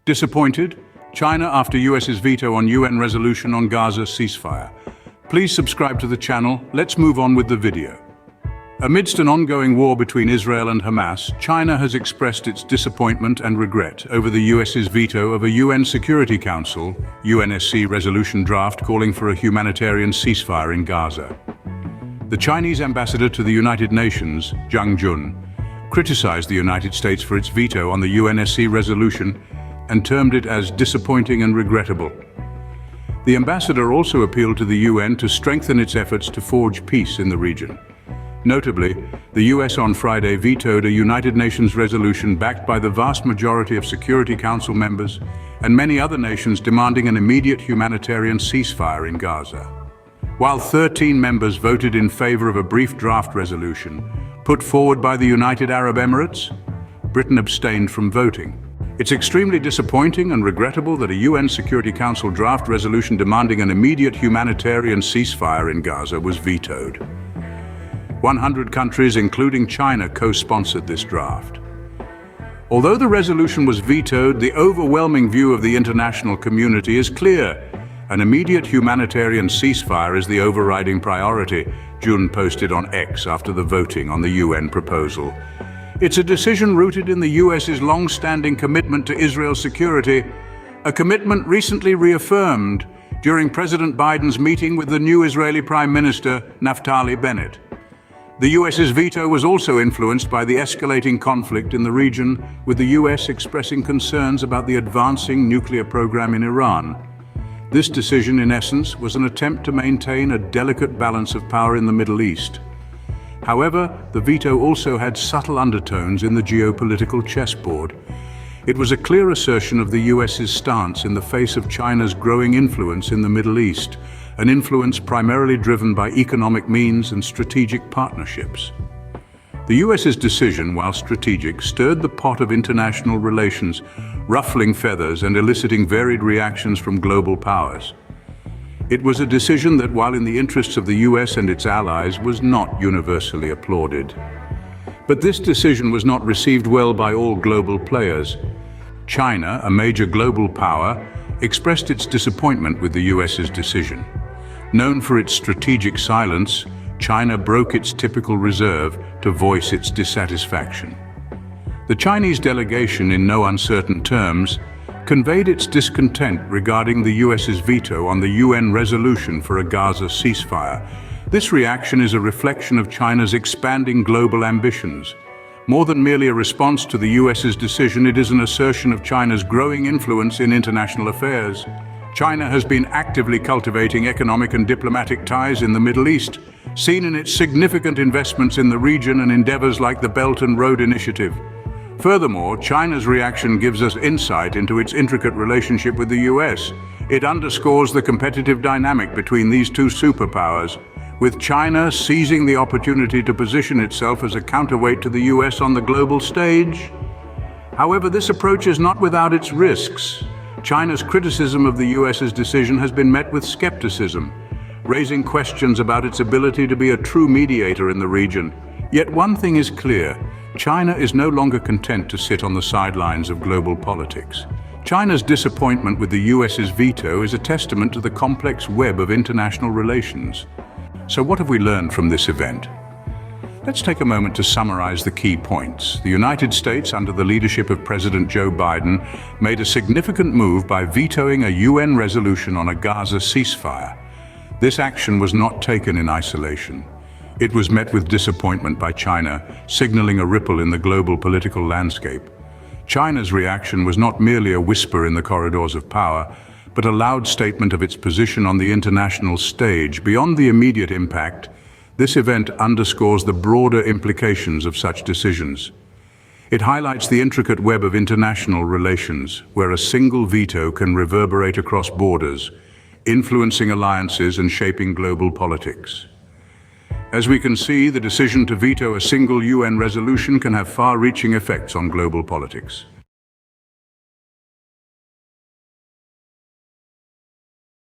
Disappointed? China after US's veto on UN resolution on Gaza ceasefire. Please subscribe to the channel. Let's move on with the video. Amidst an ongoing war between Israel and Hamas, China has expressed its disappointment and regret over the US's veto of a UN Security Council (UNSC) resolution draft calling for a humanitarian ceasefire in Gaza. The Chinese ambassador to the United Nations, Zhang Jun, criticized the United States for its veto on the UNSC resolution and termed it as disappointing and regrettable. The ambassador also appealed to the UN to strengthen its efforts to forge peace in the region. Notably, the US on Friday vetoed a United Nations resolution backed by the vast majority of Security Council members and many other nations demanding an immediate humanitarian ceasefire in Gaza. While 13 members voted in favor of a brief draft resolution put forward by the United Arab Emirates, Britain abstained from voting. It's extremely disappointing and regrettable that a UN Security Council draft resolution demanding an immediate humanitarian ceasefire in Gaza was vetoed. 100 countries, including China, co-sponsored this draft. Although the resolution was vetoed, the overwhelming view of the international community is clear. An immediate humanitarian ceasefire is the overriding priority, June posted on X after the voting on the UN proposal. It's a decision rooted in the US's long-standing commitment to Israel's security, a commitment recently reaffirmed during President Biden's meeting with the new Israeli Prime Minister, Naftali Bennett. The US's veto was also influenced by the escalating conflict in the region, with the US expressing concerns about the advancing nuclear program in Iran. This decision, in essence, was an attempt to maintain a delicate balance of power in the Middle East. However, the veto also had subtle undertones in the geopolitical chessboard. It was a clear assertion of the US's stance in the face of China's growing influence in the Middle East, an influence primarily driven by economic means and strategic partnerships. The US's decision, while strategic, stirred the pot of international relations, ruffling feathers and eliciting varied reactions from global powers. It was a decision that, while in the interests of the US and its allies, was not universally applauded. But this decision was not received well by all global players. China, a major global power, expressed its disappointment with the US's decision. Known for its strategic silence, China broke its typical reserve to voice its dissatisfaction. The Chinese delegation, in no uncertain terms, conveyed its discontent regarding the US's veto on the UN resolution for a Gaza ceasefire. This reaction is a reflection of China's expanding global ambitions. More than merely a response to the US's decision, it is an assertion of China's growing influence in international affairs. China has been actively cultivating economic and diplomatic ties in the Middle East, seen in its significant investments in the region and endeavors like the Belt and Road Initiative. Furthermore, China's reaction gives us insight into its intricate relationship with the US. It underscores the competitive dynamic between these two superpowers, with China seizing the opportunity to position itself as a counterweight to the US on the global stage. However, this approach is not without its risks. China's criticism of the US's decision has been met with skepticism, raising questions about its ability to be a true mediator in the region. Yet one thing is clear: China is no longer content to sit on the sidelines of global politics. China's disappointment with the US's veto is a testament to the complex web of international relations. So what have we learned from this event? Let's take a moment to summarize the key points. The United States, under the leadership of President Joe Biden, made a significant move by vetoing a UN resolution on a Gaza ceasefire. This action was not taken in isolation. It was met with disappointment by China, signaling a ripple in the global political landscape. China's reaction was not merely a whisper in the corridors of power, but a loud statement of its position on the international stage. Beyond the immediate impact, this event underscores the broader implications of such decisions. It highlights the intricate web of international relations, where a single veto can reverberate across borders, influencing alliances and shaping global politics. As we can see, the decision to veto a single UN resolution can have far-reaching effects on global politics.